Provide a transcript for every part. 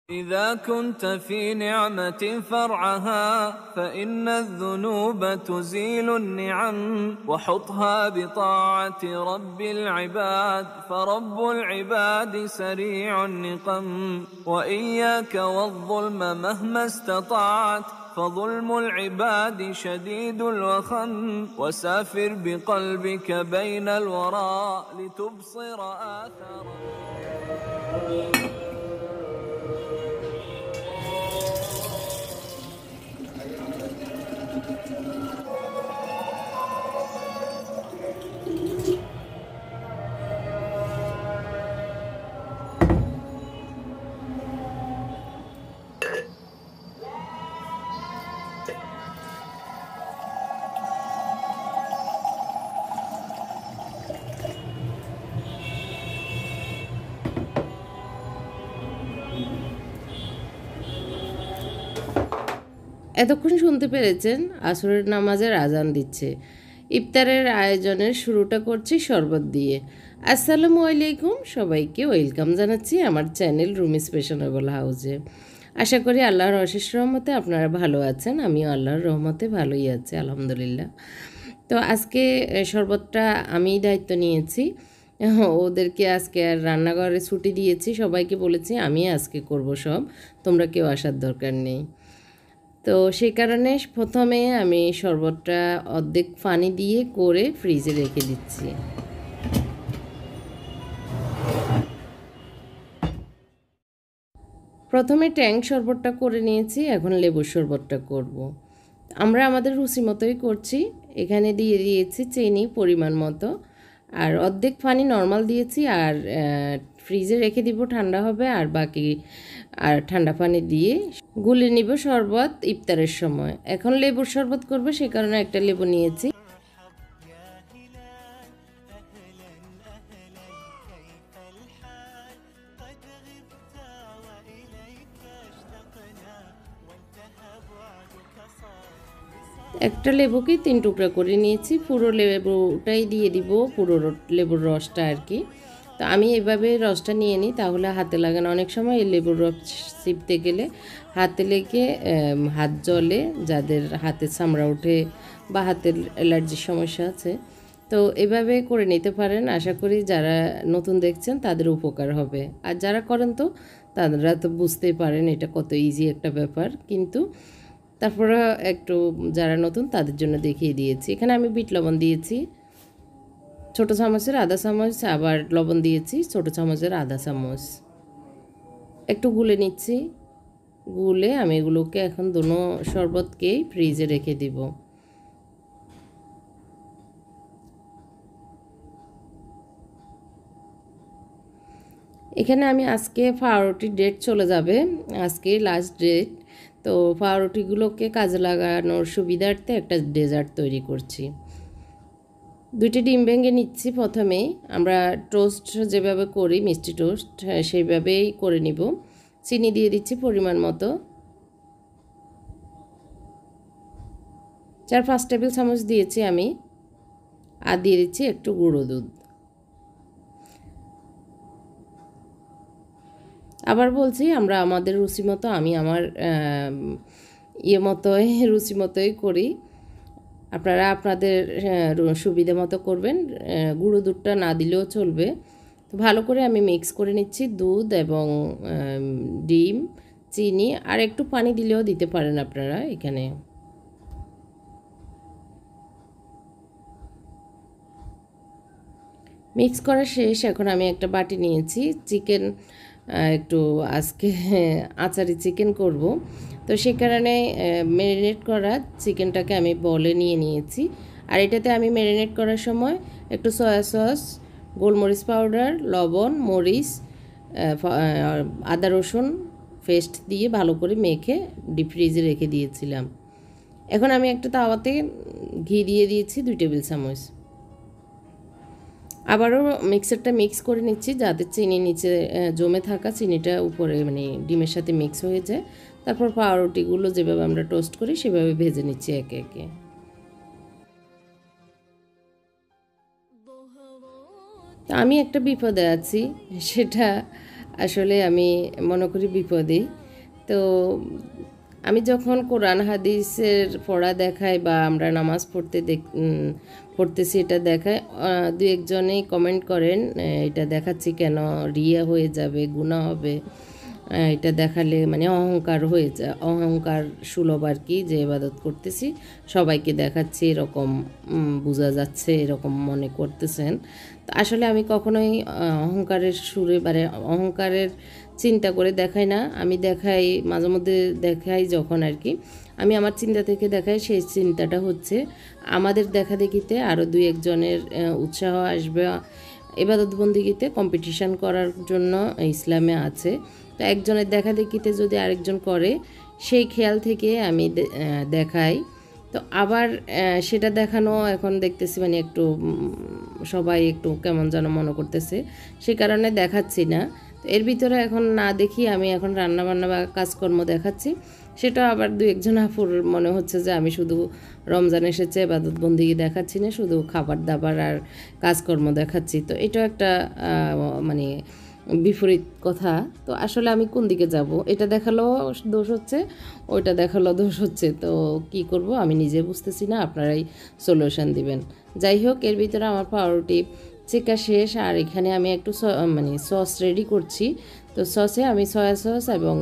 إذا كنت في نعمة فرعها فإن الذنوب تزيل النعم وحطها بطاعة رب العباد فرب العباد سريع النقم وإياك والظلم مهما استطعت فظلم العباد شديد الوخم وسافر بقلبك بين الورى لتبصر آثار. এতক্ষণ শুনতে পেরেছেন আসরের নামাজের আজান দিচ্ছে। ইফতারের আয়োজনের শুরুটা করছি শরবত দিয়ে। আসসালামু আলাইকুম, সবাইকে ওয়েলকাম জানাচ্ছি আমার চ্যানেল রুমিস ফ্যাশনেবল হাউসে। আশা করি আল্লাহর অশেষ রহমতে আপনারা ভালো আছেন, আমিও আল্লাহর রহমতে ভালোই আছি আলহামদুলিল্লাহ। তো আজকে শরবতটা আমিই দায়িত্ব নিয়েছি, ওদেরকে আজকে আর রান্নাঘরে ছুটি দিয়েছি, সবাইকে বলেছি আমি আজকে করব সব, তোমরা কেউ আসার দরকার নেই। তো সেই কারণে প্রথমে আমি শরবতটা অর্ধেক পানি দিয়ে করে ফ্রিজে রেখে দিচ্ছি। প্রথমে ট্যাঙ্ক শরবতটা করে নিয়েছি, এখন লেবুর শরবতটা করব। আমরা আমাদের রুচি মতোই করছি। এখানে দিয়ে দিয়েছি চিনি পরিমাণ মতো, আর অর্ধেক পানি নর্মাল দিয়েছি, আর ফ্রিজে রেখে দিব, ঠান্ডা হবে, আর বাকি আর ঠান্ডা পানি দিয়ে গুলে নিব শরবত ইফতারের সময়। এখন লেবুর শরবত করব, সে কারণে একটা লেবু নিয়েছি। একটা লেবুকে 3 টুকরা করে নিয়েছি, পুরো লেবুটাই দিয়ে দিব, পুরো লেবুর রসটা আর কি। তো আমি এভাবে রসটা নিয়ে নিই, তাহলে হাতে লাগে না। অনেক সময় এই লেবুর রস চিপতে গেলে হাতে লেগে হাত জ্বলে, যাদের হাতে চামড়া ওঠে বা হাতের অ্যালার্জির সমস্যা আছে, তো এভাবে করে নিতে পারেন। আশা করি যারা নতুন দেখছেন তাদের উপকার হবে, আর যারা করেন তো তারা তো বুঝতেই পারেন এটা কত ইজি একটা ব্যাপার, কিন্তু তারপরে একটু যারা নতুন তাদের জন্য দেখিয়ে দিয়েছি। এখানে আমি বিট লবণ দিয়েছি ছোটো চামচের আধা চামচ, আবার লবণ দিয়েছি ছোটো চামচের আধা চামচ। একটু গুলে নিচ্ছি, গুলে আমি এগুলোকে এখন দুটো শরবতকেই ফ্রিজে রেখে দিব। এখানে আমি আজকে পাউরুটির ডেট চলে যাবে, আজকে লাস্ট ডেট, তো পাউরুটিগুলোকে কাজে লাগানোর সুবিধার্থে একটা ডেজার্ট তৈরি করছি। 2টি ডিম ভেঙে নিচ্ছি প্রথমেই। আমরা টোস্ট যেভাবে করি মিষ্টি টোস্ট, সেইভাবেই করে নিব। চিনি দিয়ে দিচ্ছি পরিমাণ মতো, 4-5 টেবিল চামচ দিয়েছি আমি, আর দিয়ে দিচ্ছি একটু গুঁড়ো দুধ। আবার বলছি, আমরা আমাদের রুচি মতো, আমি আমার রুচি মতোই করি, আপনারা আপনাদের সুবিধা মতো করবেন। গুঁড়ো দুধটা না দিলেও চলবে। তো ভালো করে আমি মিক্স করে নিচ্ছি দুধ এবং ডিম, চিনি, আর একটু পানি দিলেও দিতে পারেন আপনারা। এখানে মিক্স করা শেষ। এখন আমি একটা বাটি নিয়েছি, চিকেন একটু আজকে আচারি চিকেন করব, তো সেই কারণে ম্যারিনেট করা চিকেনটাকে আমি বলে নিয়েছি। আর এটাতে আমি ম্যারিনেট করার সময় একটু সয়া সস, গোলমরিচ পাউডার, লবণ, মরিচ, আদা রসুন পেস্ট দিয়ে ভালো করে মেখে ডিপ ফ্রিজে রেখে দিয়েছিলাম। এখন আমি একটা তাওয়াতে ঘি দিয়ে দিয়েছি 2 টেবিল চামচ। আবারও মিক্সারটা মিক্স করে নিচ্ছি, যাতে চিনি নিচে জমে থাকা চিনিটা উপরে মানে ডিমের সাথে মিক্স হয়ে যায়। তারপর পাউরুটিগুলো যেভাবে আমরা টোস্ট করি সেভাবে ভেজে নিচ্ছি একে একে। আমি একটা বিপদে আছি, সেটা আসলে আমি মনে করি বিপদে। তো আমি যখন কোরআন হাদিসের পড়া দেখাই বা আমরা নামাজ পড়তেছি এটা দেখায়, দু একজনেই কমেন্ট করেন এটা দেখাচ্ছি কেন, রিয়া হয়ে যাবে, গুনাহ হবে, এটা দেখালে মানে অহংকার হয়ে যায়, অহংকার সুলভ আর কি, যে ইবাদত করতেছি সবাইকে দেখাচ্ছি এরকম বোঝা যাচ্ছে, এরকম মনে করতেছেন। তো আসলে আমি কখনোই অহংকারের সুরে মানে অহংকারের চিন্তা করে দেখাই না। আমি দেখাই মাঝে মধ্যে দেখাই যখন আর কি আমি আমার চিন্তা থেকে দেখাই, সেই চিন্তাটা হচ্ছে আমাদের দেখা দেখিতে আরও দুই একজনের উৎসাহ আসবে ইবাদত বন্দিগিতে কম্পিটিশান করার জন্য ইসলামে আছে। তো একজনের দেখা দেখিতে যদি আরেকজন করে সেই খেয়াল থেকে আমি দেখাই। তো আবার সেটা দেখানো এখন দেখতেছি মানে একটু সবাই একটু কেমন যেন মনে করতেছে, সে কারণে দেখাচ্ছি না। তো এর ভিতরে এখন না দেখি আমি এখন রান্নাবান্না বা কাজকর্ম দেখাচ্ছি, সেটা আবার দু একজন আপুর মনে হচ্ছে যে আমি শুধু রমজান এসেছে ইবাদত বন্দিগি দেখাচ্ছি না, শুধু খাবার দাবার আর কাজকর্ম দেখাচ্ছি। তো এটা একটা মানে বিপরীত কথা। তো আসলে আমি কোন দিকে যাব? এটা দেখালেও দোষ হচ্ছে, ওইটা দেখালেও দোষ হচ্ছে। তো কি করব আমি নিজে বুঝতেছি না, আপনারাই সলিউশন দিবেন। যাই হোক, এর ভিতরে আমার পাউরুটি চেকা শেষ, আর এখানে আমি একটু মানে সস রেডি করছি। তো সসে আমি সয়া সস এবং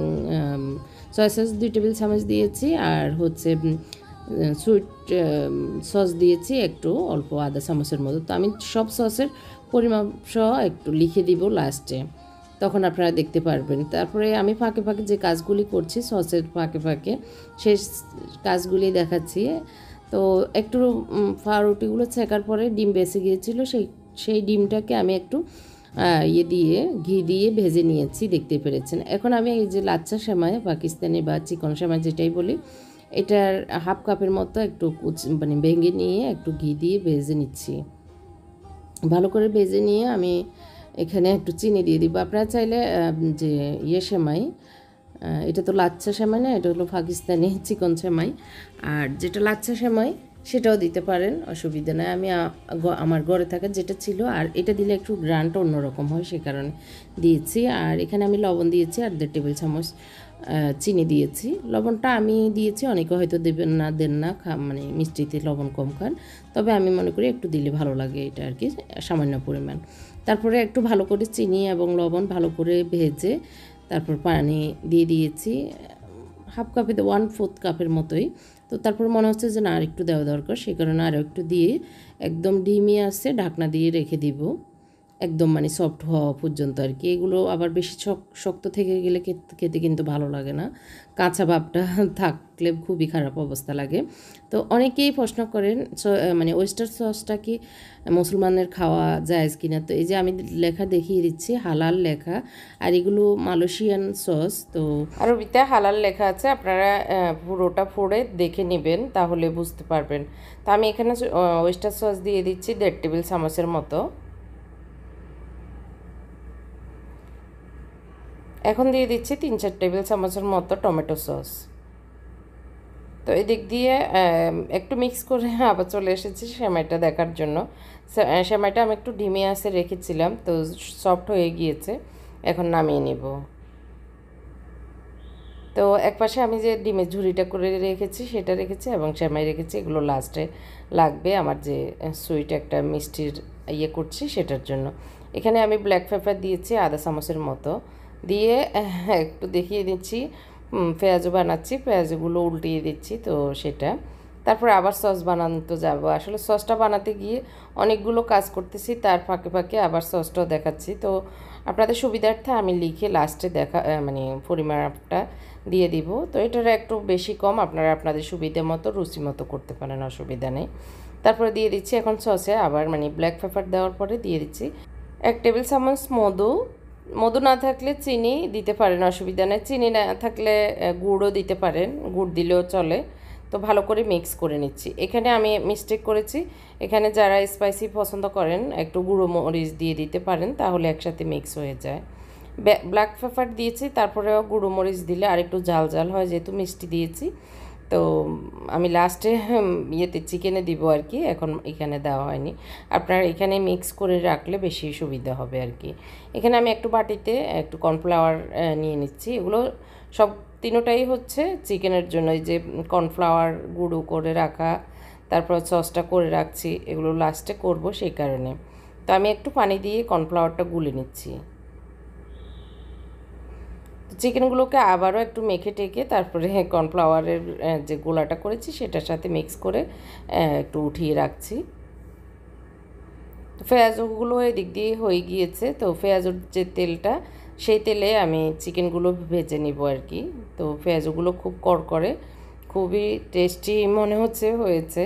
সয়া সস 2 টেবিল চামচ দিয়েছি, আর হচ্ছে সুইট সস দিয়েছি একটু অল্প আধা চামচের মতো। তো আমি সব সসের পরিমাপ সহ একটু লিখে দিব লাস্টে, তখন আপনারা দেখতে পারবেন। তারপরে আমি ফাঁকে ফাঁকে যে কাজগুলি করছি সসের ফাঁকে ফাঁকে সেই কাজগুলি দেখাচ্ছি। তো একটু পাউরুটিগুলো ছেঁকার পরে ডিম বেঁচে গিয়েছিল, সেই ডিমটাকে আমি একটু ঘি দিয়ে ভেজে নিয়েছি, দেখতে পেরেছেন। এখন আমি এই যে লাচ্ছা সেমাই পাকিস্তানি বা চিকন সেমাই যেটাই বলি, এটার হাফ কাপের মতো একটু মানে ভেঙে নিয়ে একটু ঘি দিয়ে ভেজে নিচ্ছি। ভালো করে ভেজে নিয়ে আমি এখানে একটু চিনি দিয়ে দিব। আপনারা চাইলে যে সেমাই, এটা তো লাচ্ছা সেমাই না, এটা হলো পাকিস্তানি চিকন সেমাই, আর যেটা লাচ্ছা সেমাই সেটাও দিতে পারেন, অসুবিধা নেই। আমি আমার ঘরে থাকা যেটা ছিল, আর এটা দিলে একটু গ্রানটা অন্যরকম হয়, সে কারণে দিয়েছি। আর এখানে আমি লবণ দিয়েছি আর 1.5 টেবিল চামচ চিনি দিয়েছি। লবণটা আমি দিয়েছি, অনেকে হয়তো দেবেন না, দেন না, মানে মিষ্টিতে লবণ কম খান, তবে আমি মনে করি একটু দিলে ভালো লাগে, এটা আর কি সামান্য পরিমাণ। তারপরে একটু ভালো করে চিনি এবং লবণ ভালো করে ভেজে তারপর পানি দিয়ে দিয়েছি, হাফ কাপে 1/4 কাপের মতোই। তো তারপর মনে হচ্ছে যে না আর একটু দেওয়া দরকার, সেই কারণে আরও একটু দিয়ে একদম ডিমে আসছে ঢাকনা দিয়ে রেখে দিব, একদম মানে সফট হওয়া পর্যন্ত আর কি। এগুলো আবার বেশি শক্ত থেকে গেলে খেতে কিন্তু ভালো লাগে না, কাঁচা ভাবটা থাকলে খুবই খারাপ অবস্থা লাগে। তো অনেকেই প্রশ্ন করেন মানে ওয়েস্টার সসটা কি মুসলমানের খাওয়া জায়েজ কিনা। তো এই যে আমি লেখা দেখিয়ে দিচ্ছি, হালাল লেখা, আর এগুলো মালয়েশিয়ান সস। তো আরবিতে হালাল লেখা আছে, আপনারা পুরোটা পড়ে দেখে নেবেন, তাহলে বুঝতে পারবেন। তো আমি এখানে ওয়েস্টার সস দিয়ে দিচ্ছি 1.5 টেবিল চামচের মতো। এখন দিয়ে দিচ্ছি 3-4 টেবিল চামচের মতো টমেটো সস। তো এদিক দিয়ে একটু মিক্স করে আবার চলে এসেছি সেমাইটা দেখার জন্য। সেমাইটা আমি একটু ডিমে আসে রেখেছিলাম, তো সফট হয়ে গিয়েছে, এখন নামিয়ে নেব। তো একপাশে আমি যে ডিমের ঝুড়িটা করে রেখেছি সেটা রেখেছি, এবং সেমাই রেখেছি, এগুলো লাস্টে লাগবে আমার যে সুইট একটা মিষ্টির করছি সেটার জন্য। এখানে আমি ব্ল্যাক পেপার দিয়েছি আধা চামচের মতো, দিয়ে একটু দেখিয়ে দিচ্ছি পেঁয়াজও বানাচ্ছি, পেঁয়াজগুলো উল্টিয়ে দিচ্ছি। তো সেটা তারপরে আবার সস বানাতে যাব। আসলে সসটা বানাতে গিয়ে অনেকগুলো কাজ করতেছি, তার ফাঁকে ফাঁকে আবার সসটাও দেখাচ্ছি। তো আপনাদের সুবিধার্থে আমি লিখে লাস্টে মানে পরিমাপটা দিয়ে দিব। তো এটার একটু বেশি কম আপনারা আপনাদের সুবিধা মতো রুচি মতো করতে পারেন, অসুবিধা নেই। তারপরে দিয়ে দিচ্ছি এখন সসে আবার মানে ব্ল্যাক পেপার দেওয়ার পরে দিয়ে দিচ্ছি 1 টেবিল চামচ মধু। মধু না থাকলে চিনি দিতে পারেন, অসুবিধা নেই। চিনি না থাকলে গুড়ও দিতে পারেন, গুড় দিলেও চলে। তো ভালো করে মিক্স করে নিচ্ছি। এখানে আমি মিস্টেক করেছি, এখানে যারা স্পাইসি পছন্দ করেন একটু গুঁড়ো মরিচ দিয়ে দিতে পারেন, তাহলে একসাথে মিক্স হয়ে যায়। ব্ল্যাক পেপার দিয়েছি, তারপরেও গুঁড়ো মরিচ দিলে আর একটু ঝাল ঝাল হয়, যেহেতু মিষ্টি দিয়েছি। তো আমি লাস্টে ইয়েতে চিকেনে দিব আর কি, এখন এখানে দেওয়া হয়নি। আপনার এখানে মিক্স করে রাখলে বেশি সুবিধা হবে আর কি। এখানে আমি একটু বাটিতে একটু কর্নফ্লাওয়ার নিয়ে নিচ্ছি। এগুলো সব তিনোটাই হচ্ছে চিকেনের জন্য। এই যে কর্নফ্লাওয়ার গুঁড়ো করে রাখা, তারপর সসটা করে রাখছি, এগুলো লাস্টে করব সেই কারণে। তো আমি একটু পানি দিয়ে কর্নফ্লাওয়ারটা গুলে নিচ্ছি। চিকেনগুলোকে আবারও একটু মেখে টেকে তারপরে কর্নফ্লাওয়ারের যে গোলাটা করেছি সেটার সাথে মিক্স করে একটু উঠিয়ে রাখছি। পেঁয়াজগুলো এদিক দিয়ে হয়ে গিয়েছে। তো পেঁয়াজের যে তেলটা, সেই তেলে আমি চিকেনগুলো ভেজে নিব আর কি। তো পেঁয়াজগুলো খুব কড়কড়ে, খুবই টেস্টি মনে হয়েছে।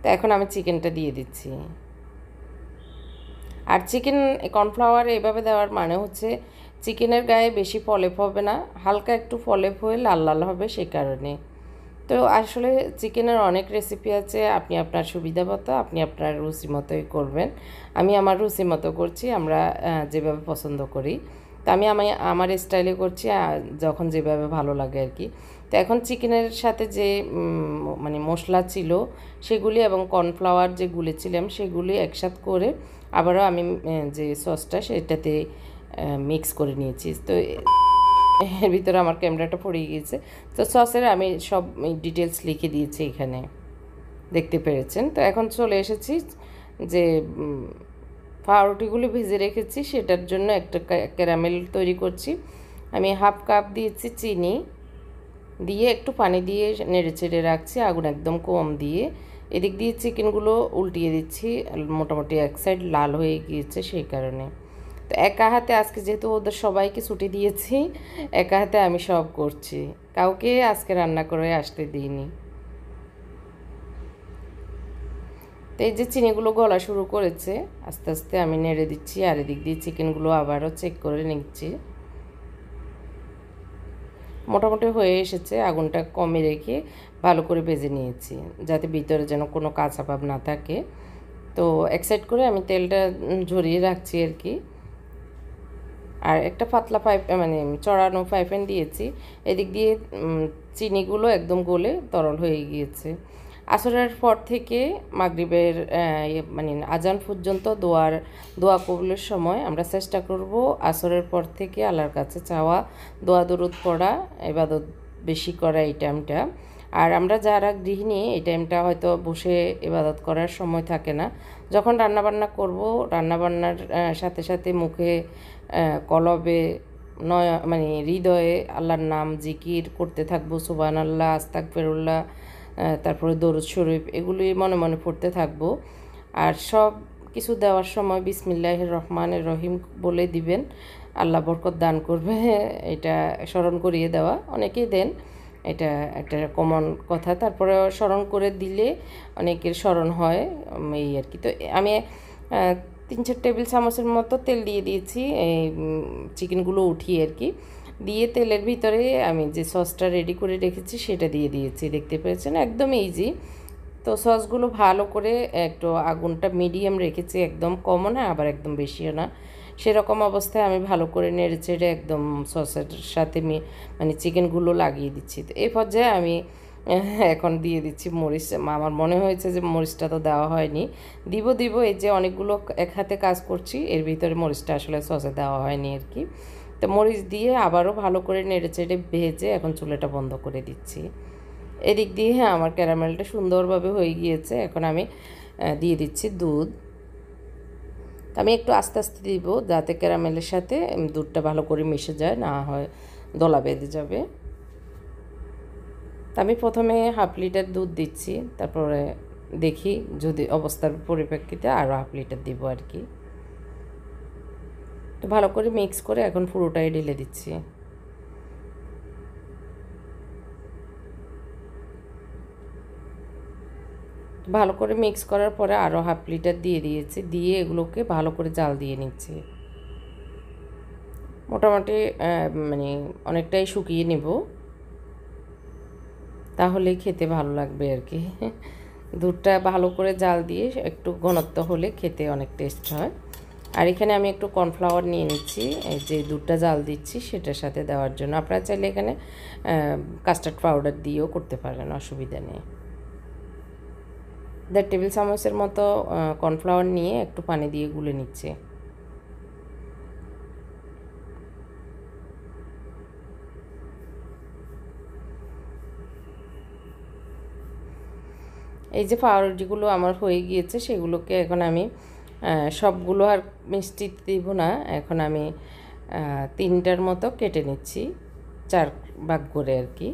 তো এখন আমি চিকেনটা দিয়ে দিচ্ছি। আর চিকেন কর্নফ্লাওয়ার এভাবে দেওয়ার মানে হচ্ছে চিকেনের গায়ে বেশি ফলেপ হবে না, হালকা একটু ফলেপ হয়ে লাল লাল হবে সেই কারণে। তো আসলে চিকেনের অনেক রেসিপি আছে, আপনি আপনার সুবিধা মতো আপনি আপনার রুচি মতোই করবেন। আমি আমার রুচি মতো করছি, আমরা যেভাবে পছন্দ করি। তো আমি আমার স্টাইলে করছি, যখন যেভাবে ভালো লাগে আর কি। তো এখন চিকেনের সাথে যে মানে মশলা ছিল সেগুলি এবং কর্নফ্লাওয়ার যে গুলেছিলাম সেগুলি একসাথ করে আবারও আমি যে সসটা সেটাতে মিক্স করে নিয়েছি। তো এর ভিতরে আমার ক্যামেরাটা পড়ে গিয়েছে। তো সসের আমি সব ডিটেলস লিখে দিয়েছি এখানে, দেখতে পেরেছেন। তো এখন চলে এসেছি যে পাউরুটিগুলো ভেজে রেখেছি সেটার জন্য একটা ক্যারামেল তৈরি করছি। আমি হাফ কাপ দিয়েছি চিনি, দিয়ে একটু পানি দিয়ে নেড়ে চেড়ে রাখছি, আগুন একদম কম দিয়ে। এদিক দিয়ে চিকেনগুলো উল্টিয়ে দিচ্ছি, মোটামুটি এক সাইড লাল হয়ে গিয়েছে সেই কারণে। তো একা হাতে আজকে যেহেতু ওদের সবাইকে ছুটি দিয়েছি, একা হাতে আমি সব করছি, কাউকে আজকে রান্না করে আসতে দিইনি। তো এই যে চিনিগুলো গলা শুরু করেছে, আস্তে আস্তে আমি নেড়ে দিচ্ছি, আর এদিক দিয়ে চিকেনগুলো আবারও চেক করে নিচ্ছি। মোটামুটি হয়ে এসেছে, আগুনটা কমে রেখে ভালো করে ভেজে নিয়েছি যাতে ভিতরে যেন কোনো কাঁচা ভাব না থাকে। তো এক সাইড করে আমি তেলটা ঝরিয়ে রাখছি আর কি। আর একটা পাতলা মানে চড়ানো প্যান দিয়েছি। এদিক দিয়ে চিনিগুলো একদম গলে তরল হয়ে গিয়েছে। আসরের পর থেকে মাগরিবের মানে আজান পর্যন্ত দোয়া কবুলের সময় আমরা চেষ্টা করব আসরের পর থেকে আল্লাহর কাছে চাওয়া, দোয়া দরুদ পড়া, ইবাদত বেশি করা এই টাইমটা। আর আমরা যারা গৃহিণী এই টাইমটা হয়তো বসে ইবাদত করার সময় থাকে না, যখন রান্নাবান্না করব রান্নাবান্নার সাথে সাথে মুখে কলবে মানে হৃদয়ে আল্লাহর নাম জিকির করতে থাকবো, সুবহানাল্লাহ, আস্তাগফিরুল্লাহ, তারপরে দরুদ শরীফ, এগুলি মনে মনে পড়তে থাকবো। আর সব কিছু দেওয়ার সময় বিসমিল্লাহির রহমানির রহিম বলে দিবেন, আল্লাহ বরকত দান করবে, এটা স্মরণ করিয়ে দেওয়া। অনেকেই দেন, এটা একটা কমন কথা। তারপরে স্মরণ করে দিলে অনেকের স্মরণ হয় এই আর কি। তো আমি 3-4 টেবিল চামচের মতো তেল দিয়ে দিয়েছি এই চিকেনগুলো উঠিয়ে আর কি। দিয়ে তেলের ভিতরে আমি যে সসটা রেডি করে রেখেছি সেটা দিয়ে দিয়েছি, দেখতে পেয়েছেন, একদম ইজি। তো সসগুলো ভালো করে একটু আগুনটা মিডিয়াম রেখেছি, একদম কমও না আবার একদম বেশিও না, সেরকম অবস্থায় আমি ভালো করে নেড়ে চেড়ে একদম সসের সাথে মানে চিকেনগুলো লাগিয়ে দিচ্ছি। তো এই পর্যায়ে আমি এখন দিয়ে দিচ্ছি মরিচ। আমার মনে হয়েছে যে মরিচটা তো দেওয়া হয়নি, দিব এই যে অনেকগুলো এক হাতে কাজ করছি, এর ভিতরে মরিচটা আসলে সসে দেওয়া হয়নি আর কি। তো মরিচ দিয়ে আবারও ভালো করে নেড়ে চেড়ে ভেজে এখন চুলাটা বন্ধ করে দিচ্ছি। এদিক দিয়ে আমার ক্যারামেলটা সুন্দরভাবে হয়ে গিয়েছে। এখন আমি দিয়ে দিচ্ছি দুধ। আমি একটু আস্তে আস্তে দিব যাতে ক্যারামেলের সাথে দুধটা ভালো করে মিশে যায়, না হয় দলা বেঁধে যাবে। আমি প্রথমে হাফ লিটার দুধ দিচ্ছি, তারপরে দেখি যদি অবস্থার পরিপ্রেক্ষিতে আরও হাফ লিটার দিব আর কি। তো ভালো করে মিক্স করে এখন পুরোটাই ঢেলে দিচ্ছি। ভালো করে মিক্স করার পরে আরও হাফ লিটার দিয়ে দিয়েছি, দিয়ে এগুলোকে ভালো করে জাল দিয়ে নিচ্ছি। মোটামুটি মানে অনেকটাই শুকিয়ে নেব, তাহলেই খেতে ভালো লাগবে আর কি। দুধটা ভালো করে জাল দিয়ে একটু ঘনত্ব হলে খেতে অনেক টেস্ট হয়। আর এখানে আমি একটু কর্নফ্লাওয়ার নিয়ে নিচ্ছি, এই যে দুধটা জাল দিচ্ছি সেটার সাথে দেওয়ার জন্য। আপনারা চাইলে এখানে কাস্টার্ড পাউডার দিয়েও করতে পারেন, অসুবিধা নেই। 1.5 টেবিল চামচের মতো কর্নফ্লাওয়ার নিয়ে একটু পানি দিয়ে গুলে নিচ্ছি। এই যে পাউরুটিগুলো আমার হয়ে গিয়েছে, সেগুলোকে এখন আমি সবগুলো আর মিষ্টি দিব না, এখন আমি 3টার মতো কেটে নিচ্ছি, 4 ভাগ করে আর কি।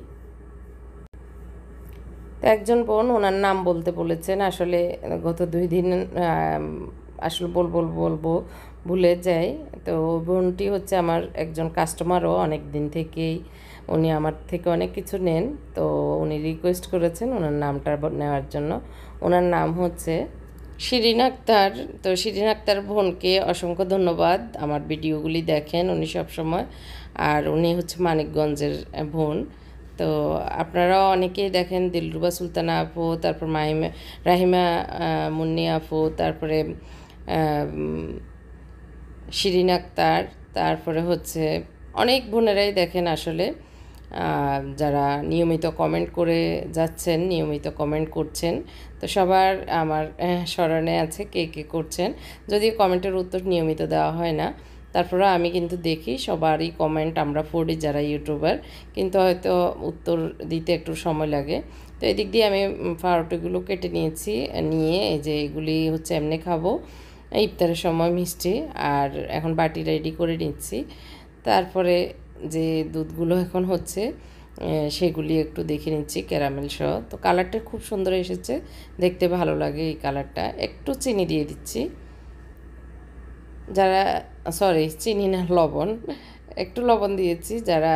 তো একজন বোন ওনার নাম বলতে বলেছেন, আসলে গত 2 দিন আসলে বলবো ভুলে যাই। তো বোনটি হচ্ছে আমার একজন কাস্টমারও, অনেক দিন থেকেই উনি আমার থেকে অনেক কিছু নেন। তো উনি রিকোয়েস্ট করেছেন ওনার নামটা নেওয়ার জন্য। ওনার নাম হচ্ছে শিরিন আক্তার। তো শিরিন আক্তার বোনকে অসংখ্য ধন্যবাদ, আমার ভিডিওগুলি দেখেন উনি সবসময়। আর উনি হচ্ছে মানিকগঞ্জের বোন। তো আপনারাও অনেকেই দেখেন, দিলরুবা সুলতানা আপু, তারপর রাহিমা মুন্নি আপু, তারপরে শিরিন আক্তার, তারপরে হচ্ছে অনেক বোনেরাই দেখেন আসলে, যারা নিয়মিত কমেন্ট করে যাচ্ছেন, নিয়মিত কমেন্ট করছেন। তো সবার আমার স্মরণে আছে কে কে করছেন, যদিও কমেন্টের উত্তর নিয়মিত দেওয়া হয় না, তারপরে আমি কিন্তু দেখি সবারই কমেন্ট আমরা পড়ি যারা ইউটিউবার, কিন্তু হয়তো উত্তর দিতে একটু সময় লাগে। তো এদিক দিয়ে আমি পাউরুটিগুলো কেটে নিয়েছি, নিয়ে এই যে এগুলি হচ্ছে এমনি খাবো ইফতারের সময় মিষ্টি। আর এখন বাটি রেডি করে নিচ্ছি। তারপরে যে দুধগুলো এখন হচ্ছে সেগুলি একটু দেখে নিচ্ছি ক্যারামেল সহ। তো কালারটা খুব সুন্দর এসেছে, দেখতে ভালো লাগে এই কালারটা। একটু চিনি দিয়ে দিচ্ছি, যারা চিনি না, লবণ, একটু লবণ দিয়েছি। যারা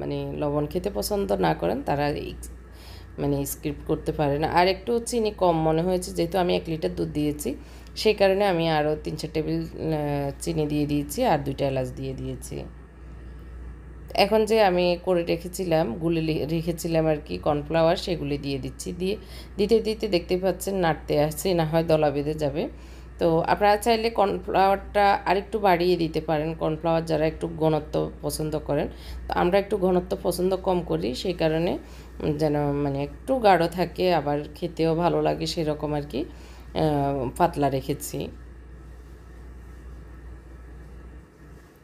মানে লবণ খেতে পছন্দ না করেন তারা মানে স্কিপ করতে পারেন। আর একটু চিনি কম মনে হয়েছে, যেহেতু আমি 1 লিটার দুধ দিয়েছি, সেই কারণে আমি আরও 3-4 টেবিল চিনি দিয়ে দিয়েছি, আর 2টা এলাচ দিয়ে দিয়েছি। এখন যে আমি করে রেখেছিলাম, গুলে রেখেছিলাম আর কি কর্নফ্লাওয়ার, সেগুলি দিয়ে দিচ্ছি। দিতে দিতে দেখতে পাচ্ছেন নাড়তে আসছে, না হয় দলা বেঁধে যাবে। তো আপনারা চাইলে কর্নফ্লাওয়ারটা আরেকটু বাড়িয়ে দিতে পারেন, কর্নফ্লাওয়ার যারা একটু ঘনত্ব পছন্দ করেন। তো আমরা একটু ঘনত্ব পছন্দ কম করি, সেই কারণে যেন মানে একটু গাঢ় থাকে, আবার খেতেও ভালো লাগে সেরকম আর কি পাতলা রেখেছি।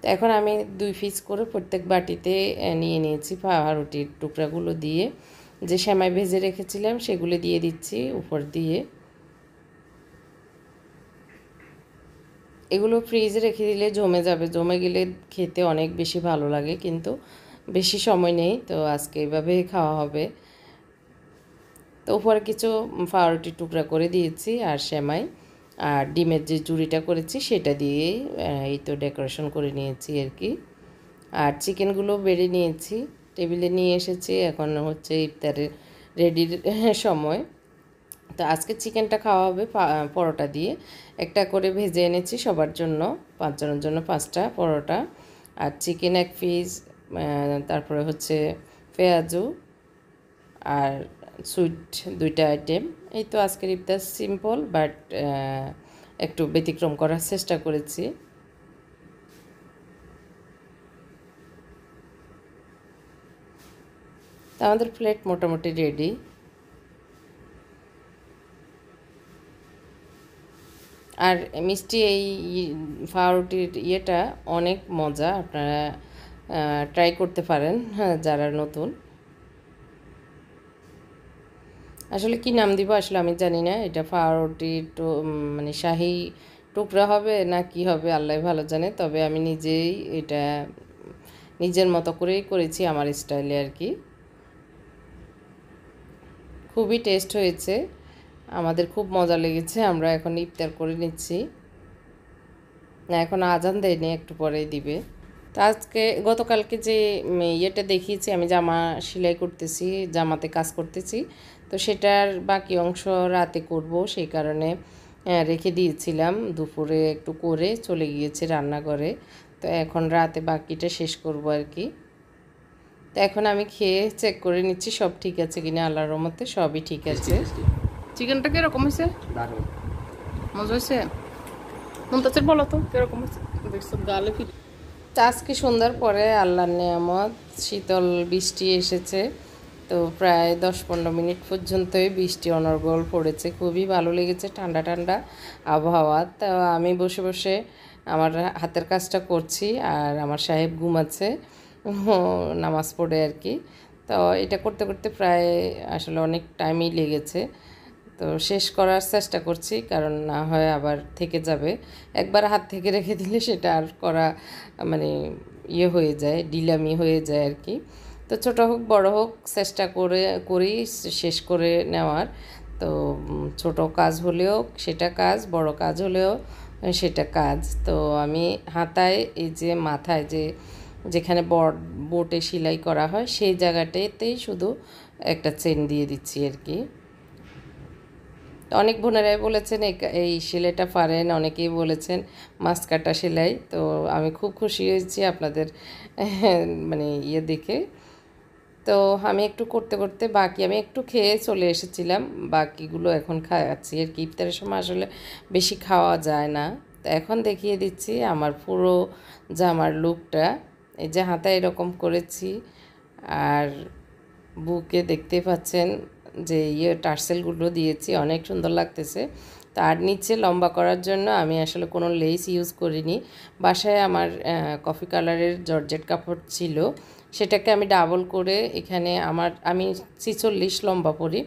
তো এখন আমি 2 পিস করে প্রত্যেক বাটিতে নিয়ে নিয়েছি। পাউরুটির টুকরাগুলো দিয়ে যে সেমাই ভেজে রেখেছিলাম সেগুলো দিয়ে দিচ্ছি উপর দিয়ে। এগুলো ফ্রিজে রেখে দিলে জমে যাবে, জমে গেলে খেতে অনেক বেশি ভালো লাগে, কিন্তু বেশি সময় নেই, তো আজকে এইভাবেই খাওয়া হবে। তো উপরে কিছু পাউরুটির টুকরা করে দিয়েছি, আর সেমাই আর ডিমের যে জুড়িটা করেছি সেটা দিয়ে এই তো ডেকোরেশন করে নিয়েছি আর কি। আর চিকেনগুলো বেড়ে নিয়েছি, টেবিলে নিয়ে এসেছি। এখন হচ্ছে ইফতারের রেডির সময়। তো আজকে চিকেনটা খাওয়া হবে পরোটা দিয়ে। একটা করে ভেজে এনেছি সবার জন্য, 5 জনের জন্য 5টা পরোটা, আর চিকেন 1 পিস, তারপরে হচ্ছে পেঁয়াজু আর সুইট 2টা আইটেম। এই তো আজকের ইফতার সিম্পল, বাট একটু ব্যতিক্রম করার চেষ্টা করেছি। তো আমাদের প্লেট মোটামুটি রেডি। আর মিষ্টি এই পাউরুটির ইয়েটা অনেক মজা, আপনারা ট্রাই করতে পারেন যারা নতুন। আসলে কি নাম দিব আসলে আমি জানি না, এটা পাউরুটি মানে শাহি টুকরা হবে না কি হবে আল্লাহ ভালো জানে। তবে আমি নিজেই এটা নিজের মতো করেই করেছি, আমার স্টাইলে আর কি। খুবই টেস্ট হয়েছে, আমাদের খুব মজা লেগেছে। আমরা এখন ইফতার করে নিচ্ছি, না এখন আজান দেয়নি, একটু পরেই দিবে। তো আজকে গতকালকে যে ইয়েটা দেখিয়েছি, আমি জামা সেলাই করতেছি, জামাতে কাজ করতেছি, তো সেটার বাকি অংশ রাতে করব, সেই কারণে রেখে দিয়েছিলাম। দুপুরে একটু করে চলে গিয়েছি রান্নাঘরে, তো এখন রাতে বাকিটা শেষ করব আর কি। তো এখন আমি খেয়ে চেক করে নিচ্ছি সব ঠিক আছে কিনা, আল্লাহর রহমতে সবই ঠিক আছে। চিকেনটা কীরকম হয়েছে? মজা হয়েছে? মুনতাসির বলো তো কিরকম হচ্ছে, দেখছো গালে ফিরে। আজকে সন্ধ্যার পরে আল্লাহর নেয়ামত শীতল বৃষ্টি এসেছে। তো প্রায় 10-15 মিনিট পর্যন্তই বৃষ্টি অনর্গল পড়েছে, খুবই ভালো লেগেছে, ঠান্ডা ঠান্ডা আবহাওয়া। তো আমি বসে বসে আমার হাতের কাজটা করছি, আর আমার সাহেব ঘুমাচ্ছে নামাজ পড়ে আর কি। তো এটা করতে করতে প্রায় আসলে অনেক টাইমই লেগেছে। তো শেষ করার চেষ্টা করছি, কারণ না হয় আবার থেকে যাবে। একবার হাত থেকে রেখে দিলে সেটা আর করা মানে ইয়ে হয়ে যায়, ডিলামি হয়ে যায় আর কি। তো ছোটো হোক বড় হোক চেষ্টা করি শেষ করে নেওয়ার। তো ছোট কাজ হলেও সেটা কাজ, বড় কাজ হলেও সেটা কাজ। তো আমি হাতায় এই যে মাথায় যেখানে বোটে সেলাই করা হয় সেই জায়গাটাতেই শুধু একটা চেন দিয়ে দিচ্ছি আর কি। অনেক বোনেরাই বলেছেন এই সেলাইটা পারেন, অনেকেই বলেছেন মাছ কাটা সেলাই। তো আমি খুব খুশি হয়েছি আপনাদের মানে ইয়ে দেখে। তো আমি একটু করতে করতে আমি একটু খেয়ে চলে এসেছিলাম, বাকিগুলো এখন খাওয়াচ্ছি আর কি। ইফতারের সময় আসলে বেশি খাওয়া যায় না। তো এখন দেখিয়ে দিচ্ছি আমার পুরো জামার লুকটা। এই যে হাতায় এরকম করেছি, আর বুকে দেখতে পাচ্ছেন যে টার্সেলগুলো দিয়েছি, অনেক সুন্দর লাগতেছে। তার নিচে লম্বা করার জন্য আমি আসলে কোনো লেস ইউজ করিনি। বাসায় আমার কফি কালারের জর্জেট কাপড় ছিল, সেটাকে আমি ডাবল করে এখানে আমি 46 লম্বা পরি,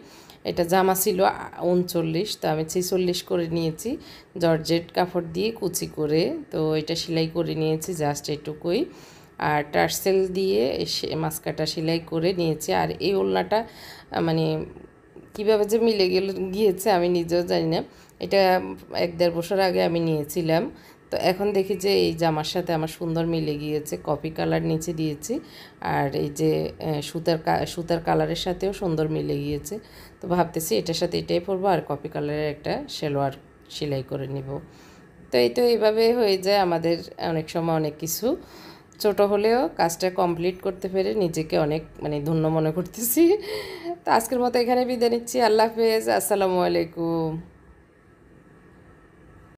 এটা জামা ছিল 39, তো আমি 46 করে নিয়েছি জর্জেট কাপড় দিয়ে কুচি করে। তো এটা সেলাই করে নিয়েছি জাস্ট এটুকুই, আর টার্সেল দিয়ে মাস্কাটা সেলাই করে নিয়েছি। আর এই ওড়নাটা মানে কীভাবে যে গিয়েছে আমি নিজেও জানি না। এটা 1-1.5 বছর আগে আমি নিয়েছিলাম। তো এখন দেখি যে এই জামার সাথে আমার সুন্দর মিলে গিয়েছে, কফি কালার নিচে দিয়েছি, আর এই যে সুতার কালারের সাথেও সুন্দর মিলে গিয়েছে। তো ভাবতেছি এটার সাথে এটাই পরবো, আর কফি কালারের একটা সালোয়ার সেলাই করে নিব। তো এইভাবে হয়ে যায় আমাদের অনেক সময় অনেক কিছু। ছোট হলেও কাজটা কমপ্লিট করতে পেরে নিজেকে অনেক ধন্য মনে করতেছি। তো আজকের মতো এখানে বিদায় নিচ্ছি। আল্লাহ হাফেজ, আসসালামু আলাইকুম।